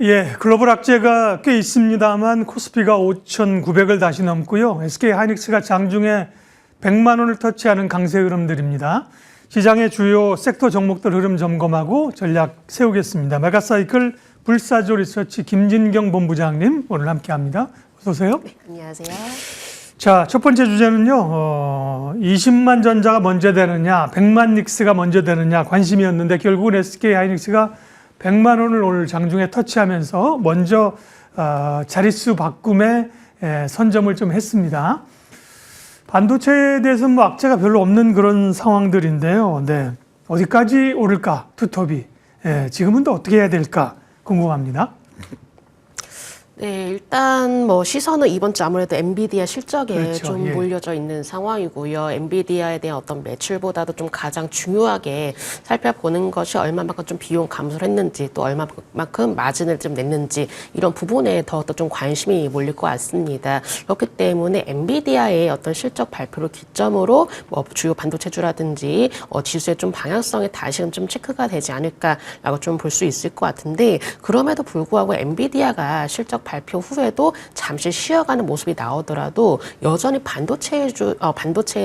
예, 글로벌 악재가 꽤 있습니다만 코스피가 5,900을 다시 넘고요. SK 하이닉스가 장중에 100만 원을 터치하는 강세 흐름들입니다. 시장의 주요 섹터 종목들 흐름 점검하고 전략 세우겠습니다. 메가사이클 불사조 리서치 김진경 본부장님 오늘 함께합니다. 어서 오세요. 네, 안녕하세요. 자, 첫 번째 주제는요. 20만 전자가 먼저 되느냐, 100만 닉스가 먼저 되느냐 관심이었는데 결국은 SK 하이닉스가 100만 원을 오늘 장중에 터치하면서 먼저 자릿수 바꿈에 선점을 좀 했습니다. 반도체에 대해서는 뭐 악재가 별로 없는 그런 상황들인데요. 네. 어디까지 오를까, 투톱이. 지금은 또 어떻게 해야 될까 궁금합니다. 네, 일단 뭐 시선은 이번 주 아무래도 엔비디아 실적에 그렇죠, 좀 예. 몰려져 있는 상황이고요. 엔비디아에 대한 어떤 매출보다도 좀 가장 중요하게 살펴보는 것이 얼마만큼 좀 비용 감소를 했는지 또 얼마만큼 마진을 좀 냈는지 이런 부분에 더 좀 관심이 몰릴 것 같습니다. 그렇기 때문에 엔비디아의 어떤 실적 발표를 기점으로 뭐 주요 반도체주라든지 지수의 좀 방향성에 다시금 좀 체크가 되지 않을까라고 좀 볼 수 있을 것 같은데 그럼에도 불구하고 엔비디아가 실적 발표 후에도 잠시 쉬어가는 모습이 나오더라도 여전히 반도체에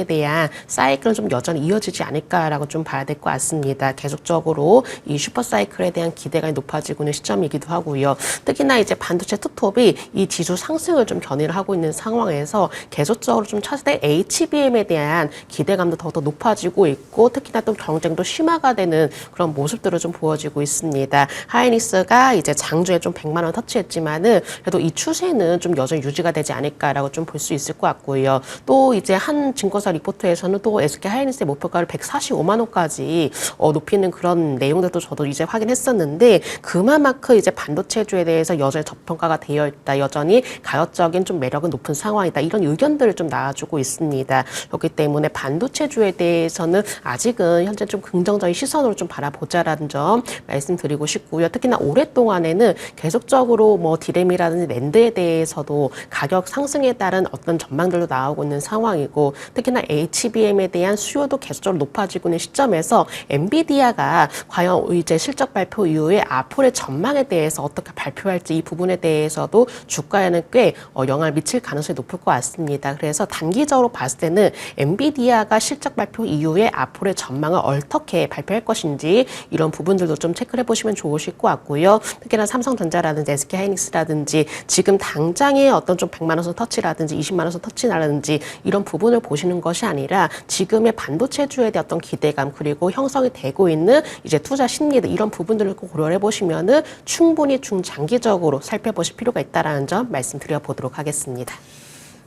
대한 사이클은 좀 여전히 이어지지 않을까라고 좀 봐야 될 것 같습니다. 계속적으로 이 슈퍼 사이클에 대한 기대가 높아지고 있는 시점이기도 하고요. 특히나 이제 반도체 투톱이 이 지수 상승을 좀 견인을 하고 있는 상황에서 계속적으로 좀 차세대 HBM에 대한 기대감도 더 높아지고 있고 특히나 또 경쟁도 심화가 되는 그런 모습들을 좀 보여지고 있습니다. 하이닉스가 이제 장주에 좀 100만 원 터치했지만은 그래도 이 추세는 좀 여전히 유지가 되지 않을까라고 좀 볼 수 있을 것 같고요. 또 이제 한 증권사 리포트에서는 또 SK 하이닉스의 목표가를 145만 원까지 높이는 그런 내용들도 저도 이제 확인했었는데 그만큼 이제 반도체주에 대해서 여전히 저평가가 되어 있다. 여전히 가격적인 좀 매력은 높은 상황이다. 이런 의견들을 좀 나와주고 있습니다. 그렇기 때문에 반도체주에 대해서는 아직은 현재 좀 긍정적인 시선으로 좀 바라보자라는 점 말씀드리고 싶고요. 특히나 오랫동안에는 계속적으로 뭐 디램이라든지 랜드에 대해서도 가격 상승에 따른 어떤 전망들도 나오고 있는 상황이고 특히나 HBM에 대한 수요도 계속적으로 높아지고 있는 시점에서 엔비디아가 과연 이제 실적 발표 이후에 앞으로의 전망에 대해서 어떻게 발표할지 이 부분에 대해서도 주가에는 꽤 영향을 미칠 가능성이 높을 것 같습니다. 그래서 단기적으로 봤을 때는 엔비디아가 실적 발표 이후에 앞으로의 전망을 어떻게 발표할 것인지 이런 부분들도 좀 체크를 해보시면 좋으실 것 같고요. 특히나 삼성전자라든지 SK 하이닉스라든지 지금 당장의 어떤 좀 100만 원 선 터치라든지 20만 원 선 터치라든지 이런 부분을 보시는 것이 아니라 지금의 반도체주에 대한 어떤 기대감 그리고 형성이 되고 있는 이제 투자 심리들 이런 부분들을 고려해 보시면은 충분히 중장기적으로 살펴보실 필요가 있다라는 점 말씀드려 보도록 하겠습니다.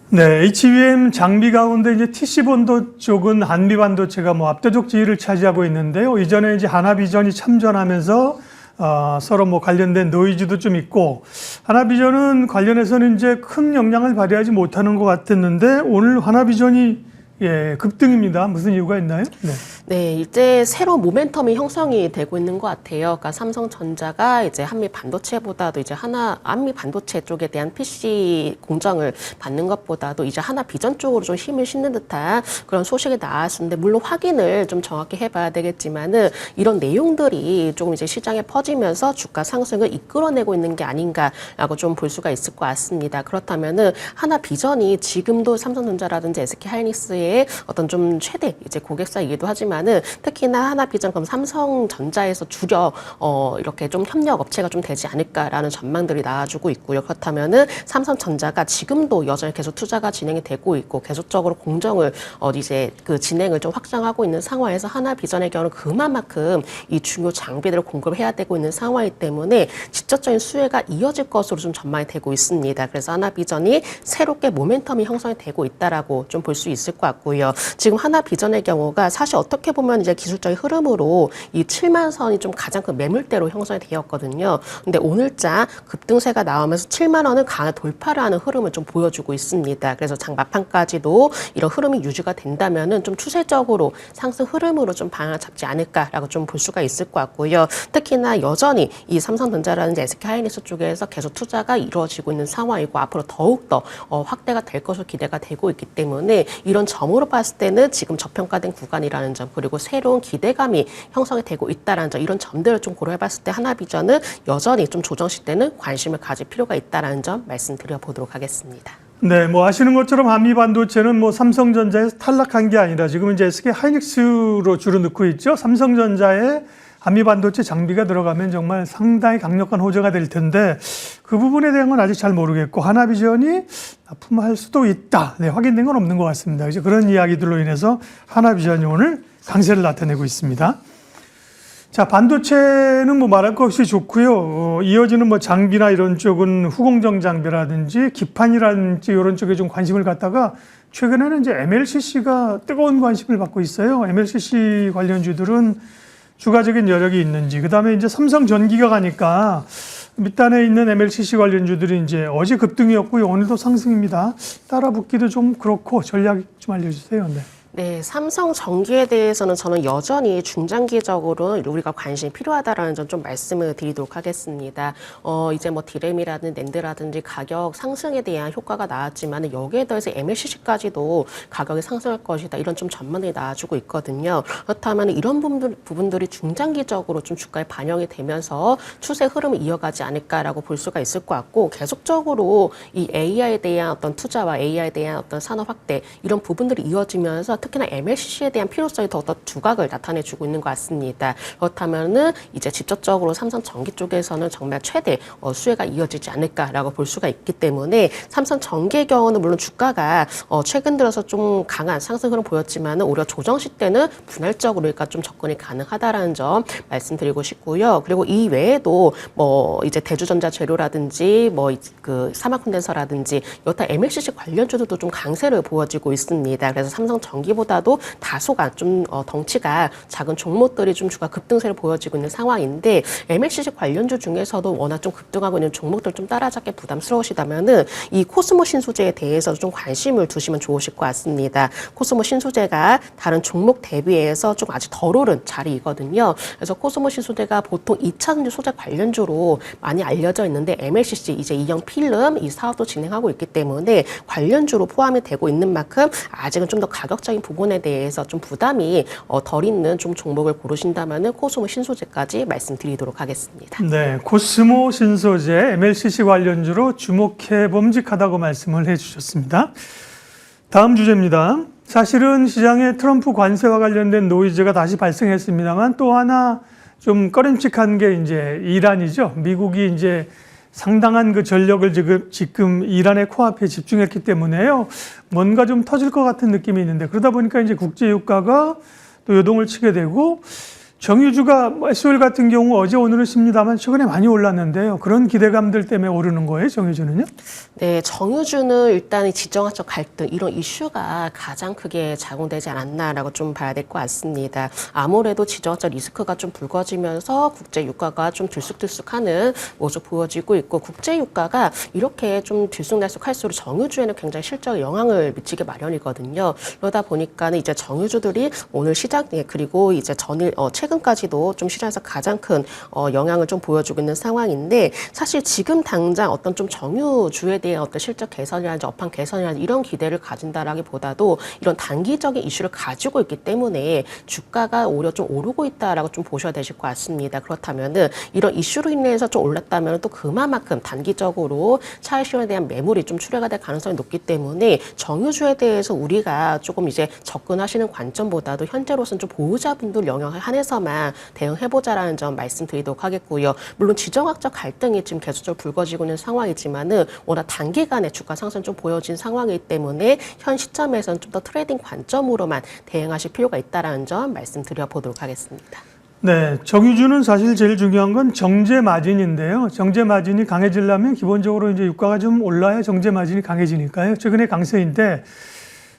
네, HBM 장비 가운데 이제 TC본도 쪽은 한미반도체가 뭐 압도적 지위를 차지하고 있는데요. 이전에 이제 하나비전이 참전하면서 서로 뭐 관련된 노이즈도 좀 있고 하나비전은 관련해서는 이제 큰 영향을 발휘하지 못하는 것 같았는데 오늘 하나비전이 급등입니다. 무슨 이유가 있나요? 네. 네, 이제 새로 모멘텀이 형성이 되고 있는 것 같아요. 그러니까 삼성전자가 이제 한미 반도체보다도 이제 한미 반도체 쪽에 대한 PC 공정을 받는 것보다도 이제 하나 비전 쪽으로 좀 힘을 싣는 듯한 그런 소식이 나왔는데 물론 확인을 좀 정확히 해봐야 되겠지만은 이런 내용들이 조금 이제 시장에 퍼지면서 주가 상승을 이끌어내고 있는 게 아닌가라고 좀 볼 수가 있을 것 같습니다. 그렇다면은 하나 비전이 지금도 삼성전자라든지 SK 하이닉스의 어떤 좀 최대 이제 고객사이기도 하지만 특히나 하나비전 그럼 삼성전자에서 주력 이렇게 좀 협력 업체가 좀 되지 않을까라는 전망들이 나와주고 있고요. 그렇다면은 삼성전자가 지금도 여전히 계속 투자가 진행이 되고 있고 계속적으로 공정을 이제 그 진행을 좀 확장하고 있는 상황에서 하나비전의 경우는 그만큼 이 중요 장비들을 공급해야 되고 있는 상황이기 때문에 직접적인 수혜가 이어질 것으로 좀 전망이 되고 있습니다. 그래서 하나비전이 새롭게 모멘텀이 형성이 되고 있다라고 좀 볼 수 있을 것 같고요. 지금 하나비전의 경우가 사실 어떻게 보면 이제 기술적인 흐름으로 이 7만 선이 좀 가장 큰 매물대로 형성이 되었거든요. 근데 오늘자 급등세가 나오면서 7만 원을 강한 돌파를 하는 흐름을 좀 보여주고 있습니다. 그래서 장 막판까지도 이런 흐름이 유지가 된다면은 좀 추세적으로 상승 흐름으로 좀 방향을 잡지 않을까라고 좀 볼 수가 있을 것 같고요. 특히나 여전히 이 삼성전자라든지 SK 하이닉스 쪽에서 계속 투자가 이루어지고 있는 상황이고 앞으로 더욱더 확대가 될 것으로 기대가 되고 있기 때문에 이런 점으로 봤을 때는 지금 저평가된 구간이라는 점 그리고 새로운 기대감이 형성이 되고 있다라는 점, 이런 점들을 좀 고려해봤을 때 하나비전은 여전히 좀 조정 시대는 관심을 가질 필요가 있다라는 점 말씀드려 보도록 하겠습니다. 네, 뭐 아시는 것처럼 한미 반도체는 뭐 삼성전자에서 탈락한 게 아니라 지금 이제 SK 하이닉스로 주로 넣고 있죠. 삼성전자에 한미 반도체 장비가 들어가면 정말 상당히 강력한 호재가 될 텐데 그 부분에 대한 건 아직 잘 모르겠고 하나비전이 납품할 수도 있다. 네, 확인된 건 없는 것 같습니다. 이제 그런 이야기들로 인해서 하나비전이 오늘 강세를 나타내고 있습니다. 자, 반도체는 뭐 말할 것 없이 좋고요. 이어지는 뭐 장비나 이런 쪽은 후공정 장비라든지 기판이라든지 이런 쪽에 좀 관심을 갖다가 최근에는 이제 MLCC가 뜨거운 관심을 받고 있어요. MLCC 관련주들은 추가적인 여력이 있는지, 그 다음에 이제 삼성전기가 가니까 밑단에 있는 MLCC 관련주들이 이제 어제 급등이었고요. 오늘도 상승입니다. 따라붙기도 좀 그렇고 전략 좀 알려주세요. 네. 네, 삼성 전기에 대해서는 저는 여전히 중장기적으로 우리가 관심이 필요하다라는 점 좀 말씀을 드리도록 하겠습니다. 이제 뭐 디램이라든지 낸드라든지 가격 상승에 대한 효과가 나왔지만 여기에 더해서 MLCC까지도 가격이 상승할 것이다. 이런 좀 전망이 나와주고 있거든요. 그렇다면 이런 부분들이 중장기적으로 좀 주가에 반영이 되면서 추세 흐름을 이어가지 않을까라고 볼 수가 있을 것 같고 계속적으로 이 AI에 대한 어떤 투자와 AI에 대한 어떤 산업 확대 이런 부분들이 이어지면서 특히나 MLCC에 대한 필요성이 더 두각을 나타내주고 있는 것 같습니다. 그렇다면은 이제 직접적으로 삼성전기 쪽에서는 정말 최대 수혜가 이어지지 않을까라고 볼 수가 있기 때문에 삼성전기의 경우는 물론 주가가 최근 들어서 좀 강한 상승 흐름 보였지만은 오히려 조정 시대는 분할적으로 그러니까 좀 접근이 가능하다라는 점 말씀드리고 싶고요. 그리고 이 외에도 뭐 이제 대주전자 재료라든지 뭐 그 사막 콘덴서라든지 여타 MLCC 관련주들도 좀 강세를 보여지고 있습니다. 그래서 삼성전기 보다도 다소가 좀 덩치가 작은 종목들이 좀 주가 급등세를 보여지고 있는 상황인데 MLCC 관련주 중에서도 워낙 좀 급등하고 있는 종목들 좀 따라잡기 부담스러우시다면은 이 코스모 신소재에 대해서 좀 관심을 두시면 좋으실 것 같습니다. 코스모 신소재가 다른 종목 대비해서 좀 아직 덜 오른 자리이거든요. 그래서 코스모 신소재가 보통 2차전지 소재 관련주로 많이 알려져 있는데 MLCC 이제 이형 필름 이 사업도 진행하고 있기 때문에 관련주로 포함이 되고 있는 만큼 아직은 좀 더 가격적인 부분에 대해서 좀 부담이 덜 있는 좀 종목을 고르신다면은 코스모 신소재까지 말씀드리도록 하겠습니다. 네, 코스모 신소재 MLCC 관련주로 주목해 봄직하다고 말씀을 해주셨습니다. 다음 주제입니다. 사실은 시장에 트럼프 관세와 관련된 노이즈가 다시 발생했습니다만 또 하나 좀 꺼림칙한 게 이제 이란이죠. 미국이 이제 상당한 그 전력을 지금 이란의 코앞에 집중했기 때문에요. 뭔가 좀 터질 것 같은 느낌이 있는데 그러다 보니까 이제 국제 유가가 또 요동을 치게 되고 정유주가 SOL 같은 경우 어제 오늘은 쉽니다만 최근에 많이 올랐는데요. 그런 기대감들 때문에 오르는 거예요, 정유주는요? 네, 정유주는 일단 지정학적 갈등 이런 이슈가 가장 크게 작용되지 않았나라고 좀 봐야 될 것 같습니다. 아무래도 지정학적 리스크가 좀 불거지면서 국제 유가가 좀 들쑥들쑥하는 모습 보여지고 있고 국제 유가가 이렇게 좀 들쑥날쑥할수록 정유주에는 굉장히 실적 영향을 미치게 마련이거든요. 그러다 보니까는 이제 정유주들이 오늘 시장에 그리고 이제 최근까지도 좀 시장에서 가장 큰 영향을 좀 보여주고 있는 상황인데 사실 지금 당장 어떤 좀 정유주에 대한 어떤 실적 개선이라든지 업황 개선이라든지 이런 기대를 가진다라기보다도 이런 단기적인 이슈를 가지고 있기 때문에 주가가 오히려 좀 오르고 있다라고 좀 보셔야 되실 것 같습니다. 그렇다면은 이런 이슈로 인해서 좀 올랐다면 또 그만큼 단기적으로 차익 실현에 대한 매물이 좀 출회가 될 가능성이 높기 때문에 정유주에 대해서 우리가 조금 이제 접근하시는 관점보다도 현재로서는 좀 보유자분들 영향을 한해서만 대응해보자라는 점 말씀드리도록 하겠고요. 물론 지정학적 갈등이 지금 계속적으로 불거지고 있는 상황이지만은 워낙 단기간에 주가 상승 좀 보여진 상황이기 때문에 현 시점에서는 좀 더 트레이딩 관점으로만 대응하실 필요가 있다라는 점 말씀드려 보도록 하겠습니다. 네, 정유주는 사실 제일 중요한 건 정제 마진인데요. 정제 마진이 강해지려면 기본적으로 이제 유가가 좀 올라야 정제 마진이 강해지니까요. 최근에 강세인데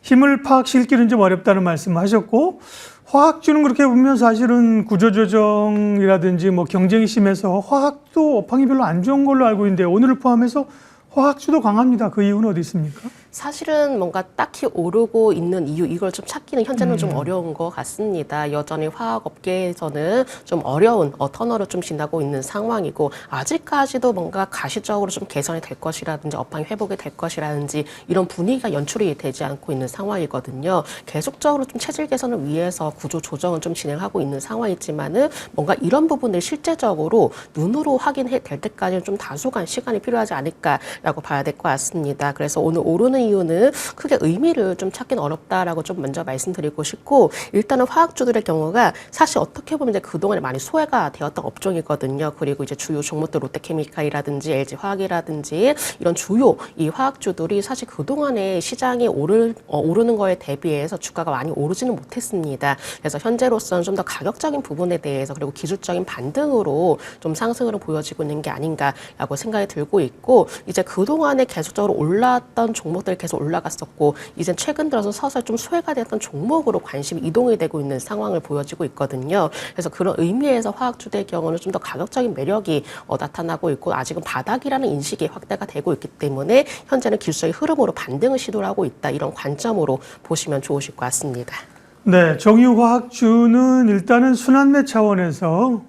힘을 파악 실기는 좀 어렵다는 말씀하셨고 화학주는 그렇게 보면 사실은 구조조정이라든지 뭐 경쟁이 심해서 화학도 업황이 별로 안 좋은 걸로 알고 있는데 오늘을 포함해서 화학주도 강합니다. 그 이유는 어디 있습니까? 사실은 뭔가 딱히 오르고 있는 이유 이걸 좀 찾기는 현재는 좀 어려운 것 같습니다. 여전히 화학업계에서는 좀 어려운 터널을 좀 지나고 있는 상황이고 아직까지도 뭔가 가시적으로 좀 개선이 될 것이라든지 업황이 회복이 될 것이라든지 이런 분위기가 연출이 되지 않고 있는 상황이거든요. 계속적으로 좀 체질 개선을 위해서 구조 조정을 좀 진행하고 있는 상황이지만은 뭔가 이런 부분을 실제적으로 눈으로 확인될 때까지는 좀 다소간 시간이 필요하지 않을까라고 봐야 될 것 같습니다. 그래서 오늘 오르는 이유는 크게 의미를 좀 찾기는 어렵다라고 좀 먼저 말씀드리고 싶고 일단은 화학주들의 경우가 사실 어떻게 보면 이제 그동안에 많이 소외가 되었던 업종이거든요. 그리고 이제 주요 종목들 롯데케미칼이라든지 LG화학이라든지 이런 주요 이 화학주들이 사실 그동안에 시장이 오르는 거에 대비해서 주가가 많이 오르지는 못했습니다. 그래서 현재로서는 좀 더 가격적인 부분에 대해서 그리고 기술적인 반등으로 좀 상승으로 보여지고 있는 게 아닌가라고 생각이 들고 있고 이제 그동안에 계속적으로 올랐던 종목들 계속 올라갔었고 이제 최근 들어서 서서히 좀 소외가 되었던 종목으로 관심이 이동이 되고 있는 상황을 보여지고 있거든요. 그래서 그런 의미에서 화학주의 경우는 좀 더 가격적인 매력이 나타나고 있고 아직은 바닥이라는 인식이 확대가 되고 있기 때문에 현재는 기술적인 흐름으로 반등을 시도를 하고 있다. 이런 관점으로 보시면 좋으실 것 같습니다. 네, 정유화학주는 일단은 순환매 차원에서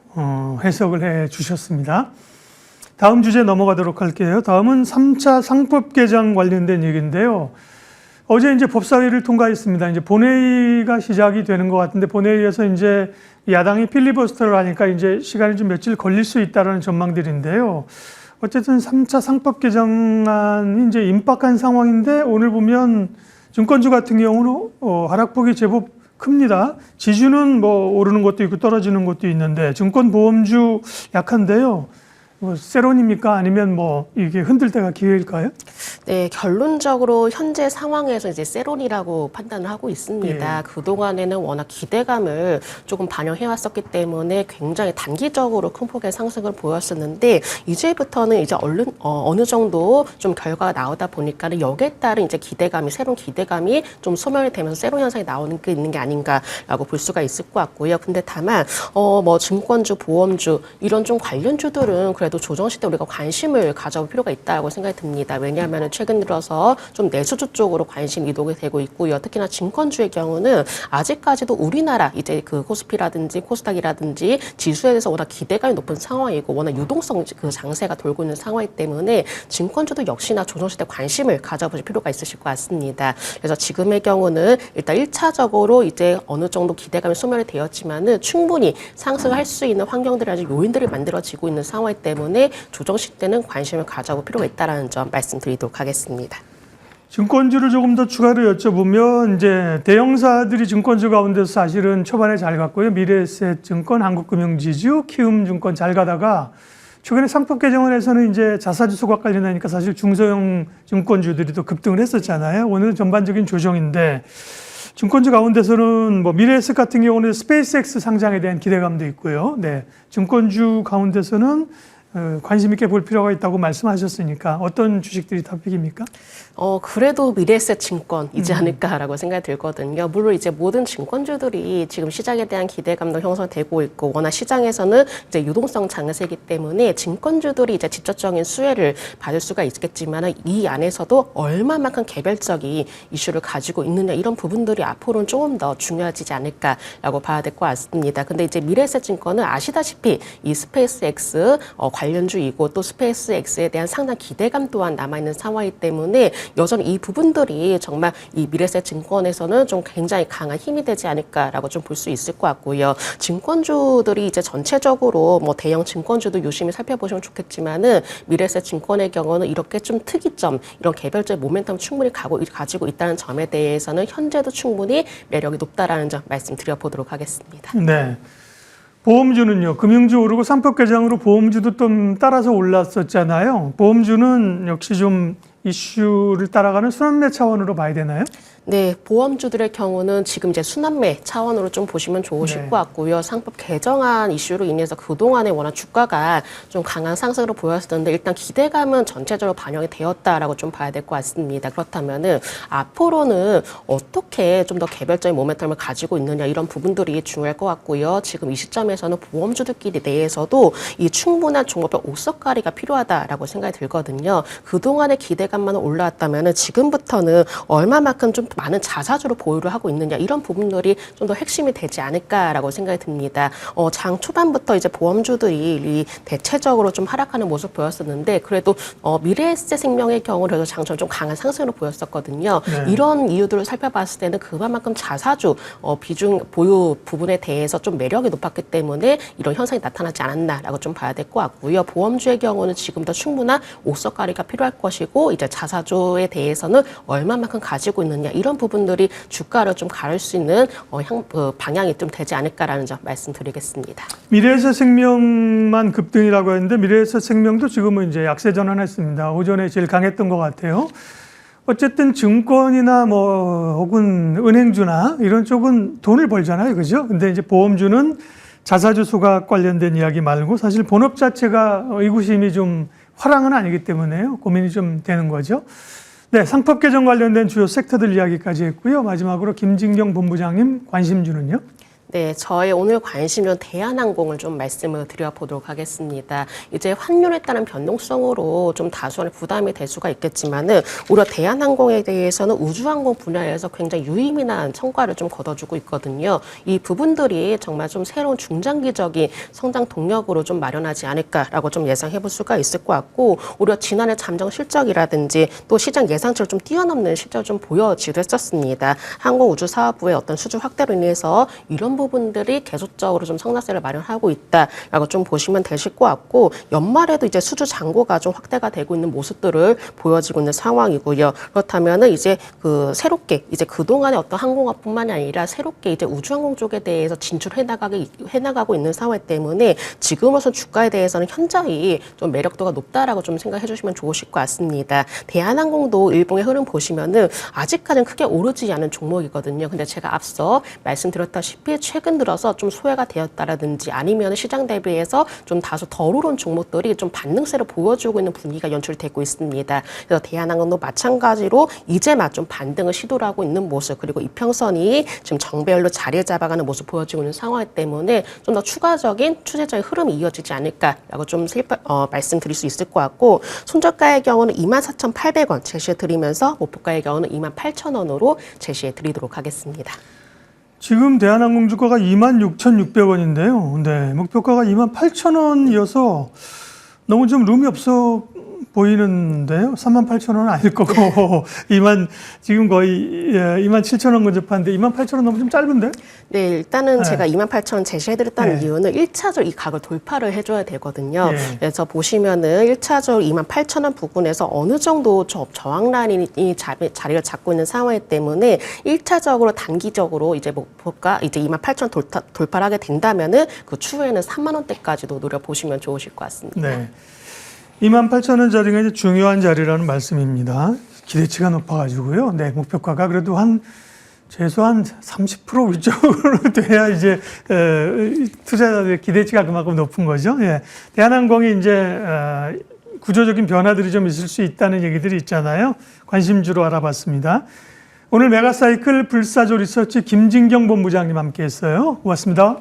해석을 해 주셨습니다. 다음 주제 넘어가도록 할게요. 다음은 3차 상법 개정 관련된 얘기인데요. 어제 이제 법사위를 통과했습니다. 이제 본회의가 시작이 되는 것 같은데 본회의에서 이제 야당이 필리버스터를 하니까 이제 시간이 좀 며칠 걸릴 수 있다는 전망들인데요. 어쨌든 3차 상법 개정안이 이제 임박한 상황인데 오늘 보면 증권주 같은 경우는 하락폭이 제법 큽니다. 지주는 뭐 오르는 것도 있고 떨어지는 것도 있는데 증권보험주 약한데요. 뭐 세론입니까? 아니면 뭐 이게 흔들 때가 기회일까요? 네, 결론적으로 현재 상황에서 이제 세론이라고 판단을 하고 있습니다. 예. 그동안에는 워낙 기대감을 조금 반영해 왔었기 때문에 굉장히 단기적으로 큰 폭의 상승을 보였었는데 이제부터는 이제 어느 정도 좀 결과가 나오다 보니까는 여기에 따른 이제 기대감이 새로운 기대감이 좀 소멸이 되면서 세론 현상이 나오는 게 있는 게 아닌가라고 볼 수가 있을 것 같고요. 근데 다만 뭐 증권주, 보험주 이런 좀 관련주들은 그래도 조정 시대 우리가 관심을 가져볼 필요가 있다고 생각이 듭니다. 왜냐하면 최근 들어서 좀 내수주 쪽으로 관심 이동이 되고 있고요. 특히나 증권주의 경우는 아직까지도 우리나라 이제 그 코스피라든지 코스닥이라든지 지수에 대해서 워낙 기대감이 높은 상황이고 워낙 유동성 그 장세가 돌고 있는 상황이기 때문에 증권주도 역시나 조정 시대 관심을 가져볼 필요가 있으실 것 같습니다. 그래서 지금의 경우는 일단 1차적으로 이제 어느 정도 기대감이 소멸이 되었지만은 충분히 상승할 수 있는 환경들이 요인들이 만들어지고 있는 상황이기 때문에 조정 시대는 관심을 가져볼 필요가 있다는 점 말씀드리도록 하겠습니다. 증권주를 조금 더 추가로 여쭤보면 이제 대형사들이 증권주 가운데서 사실은 초반에 잘 갔고요. 미래에셋증권, 한국금융지주, 키움증권 잘 가다가 최근에 상법 개정을 해서는 이제 자사주 소각 관련하니까 사실 중소형 증권주들이 또 급등을 했었잖아요. 오늘은 전반적인 조정인데 증권주 가운데서는 뭐 미래에셋 같은 경우는 스페이스X 상장에 대한 기대감도 있고요. 네, 증권주 가운데서는 관심 있게 볼 필요가 있다고 말씀하셨으니까 어떤 주식들이 탑픽입니까? 그래도 미래에셋 증권이지 않을까라고 생각이 들거든요. 물론 이제 모든 증권주들이 지금 시장에 대한 기대감도 형성되고 있고 워낙 시장에서는 이제 유동성 장세이기 때문에 증권주들이 이제 직접적인 수혜를 받을 수가 있겠지만 이 안에서도 얼마만큼 개별적인 이슈를 가지고 있느냐 이런 부분들이 앞으로는 조금 더 중요해지지 않을까라고 봐야 될 것 같습니다. 근데 이제 미래에셋 증권은 아시다시피 이 스페이스X 관련주이고 또 스페이스X에 대한 상당 기대감 또한 남아있는 상황이기 때문에 여전히 이 부분들이 정말 이 미래에셋 증권에서는 좀 굉장히 강한 힘이 되지 않을까라고 좀 볼 수 있을 것 같고요. 증권주들이 이제 전체적으로 뭐 대형 증권주도 유심히 살펴보시면 좋겠지만은 미래에셋 증권의 경우는 이렇게 좀 특이점, 이런 개별적 모멘텀 충분히 가지고 있다는 점에 대해서는 현재도 충분히 매력이 높다라는 점 말씀드려보도록 하겠습니다. 네. 보험주는요. 금융주 오르고 상법 개정으로 보험주도 좀 따라서 올랐었잖아요. 보험주는 역시 좀 이슈를 따라가는 순환매 차원으로 봐야 되나요? 네, 보험주들의 경우는 지금 이제 순환매 차원으로 좀 보시면 좋으실 네. 것 같고요. 상법 개정안 이슈로 인해서 그동안에 워낙 주가가 좀 강한 상승으로 보였었는데 일단 기대감은 전체적으로 반영이 되었다라고 좀 봐야 될 것 같습니다. 그렇다면은 앞으로는 어떻게 좀 더 개별적인 모멘텀을 가지고 있느냐 이런 부분들이 중요할 것 같고요. 지금 이 시점에서는 보험주들끼리 내에서도 이 충분한 종목별 옥석가리가 필요하다라고 생각이 들거든요. 그동안의 기대감만 올라왔다면은 지금부터는 얼마만큼 좀 많은 자사주로 보유를 하고 있느냐 이런 부분들이 좀 더 핵심이 되지 않을까라고 생각이 듭니다. 장 초반부터 이제 보험주들이 대체적으로 좀 하락하는 모습 보였었는데 그래도 미래에셋생명의 경우를 장점 좀 강한 상승으로 보였었거든요. 네. 이런 이유들을 살펴봤을 때는 그만큼 자사주 비중 보유 부분에 대해서 좀 매력이 높았기 때문에 이런 현상이 나타나지 않았나라고 좀 봐야 될 것 같고요. 보험주의 경우는 지금도 충분한 옥석가리가 필요할 것이고 이제 자사주에 대해서는 얼마만큼 가지고 있느냐 이런 부분들이 주가를 좀 가를 수 있는 방향이 좀 되지 않을까라는 점 말씀드리겠습니다. 미래에셋생명만 급등이라고 했는데 미래에셋생명도 지금은 이제 약세 전환했습니다. 오전에 제일 강했던 것 같아요. 어쨌든 증권이나 뭐 혹은 은행주나 이런 쪽은 돈을 벌잖아요, 그죠? 근데 이제 보험주는 자사주 소각 관련된 이야기 말고 사실 본업 자체가 의구심이 좀 화랑은 아니기 때문에요. 고민이 좀 되는 거죠. 네, 상법 개정 관련된 주요 섹터들 이야기까지 했고요. 마지막으로 김진경 본부장님 관심주는요? 네, 저의 오늘 관심은 대한항공을 좀 말씀을 드려보도록 하겠습니다. 이제 환율에 따른 변동성으로 좀 다소한 부담이 될 수가 있겠지만은 오히려 대한항공에 대해서는 우주항공 분야에서 굉장히 유의미한 성과를 좀 거둬주고 있거든요. 이 부분들이 정말 좀 새로운 중장기적인 성장 동력으로 좀 마련하지 않을까라고 좀 예상해볼 수가 있을 것 같고 오히려 지난해 잠정 실적이라든지 또 시장 예상치를 좀 뛰어넘는 실적을 좀 보여지기도 했었습니다. 항공우주사업부의 어떤 수주 확대로 인해서 이런 부분들이 계속적으로 좀 성장세를 마련하고 있다라고 좀 보시면 되실 것 같고 연말에도 이제 수주 잔고가 좀 확대가 되고 있는 모습들을 보여지고 있는 상황이고요. 그렇다면은 이제 새롭게 이제 그동안의 어떤 항공업뿐만이 아니라 새롭게 이제 우주항공 쪽에 대해서 진출해 나가고 있는 상황 때문에 지금으로선 주가에 대해서는 현저히 좀 매력도가 높다라고 좀 생각해 주시면 좋으실 것 같습니다. 대한항공도 일봉의 흐름 보시면은 아직까지는 크게 오르지 않은 종목이거든요. 근데 제가 앞서 말씀드렸다시피 최근 들어서 좀 소외가 되었다라든지 아니면 시장 대비해서 좀 다소 덜 오른 종목들이 좀 반등세를 보여주고 있는 분위기가 연출되고 있습니다. 그래서 대한항공도 마찬가지로 이제만 좀 반등을 시도를 하고 있는 모습 그리고 이평선이 지금 정배열로 자리를 잡아가는 모습 보여지고 있는 상황 때문에 좀 더 추가적인 추세적인 흐름이 이어지지 않을까라고 좀 말씀드릴 수 있을 것 같고 손절가의 경우는 24,800원 제시해 드리면서 목표가의 경우는 28,000원으로 제시해 드리도록 하겠습니다. 지금 대한항공 주가가 26,600원인데요. 네, 목표가가 28,000원이어서 너무 좀 룸이 없어 보이는데요. 38,000원은 아닐 거고 지금 거의 27,000원 근접한데 28,000원 너무 좀 짧은데? 네, 일단은 네. 제가 28,000원 제시해드렸다는 네. 이유는 1차적으로 이 각을 돌파를 해줘야 되거든요. 네. 그래서 보시면은 1차적으로 28,000원 부근에서 어느 정도 저항 라인이 자리를 잡고 있는 상황이기 때문에 1차적으로 단기적으로 이제 목표가 이제 28,000원 돌파를 하게 된다면은 그 추후에는 3만 원대까지도 노려보시면 좋으실 것 같습니다. 네. 28,000원 자리가 이제 중요한 자리라는 말씀입니다. 기대치가 높아가지고요. 네, 목표가가 그래도 최소한 30% 위쪽으로 돼야 이제 투자자들의 기대치가 그만큼 높은 거죠. 예. 대한항공이 이제 구조적인 변화들이 좀 있을 수 있다는 얘기들이 있잖아요. 관심주로 알아봤습니다. 오늘 메가사이클 불사조 리서치 김진경 본부장님 함께했어요. 고맙습니다.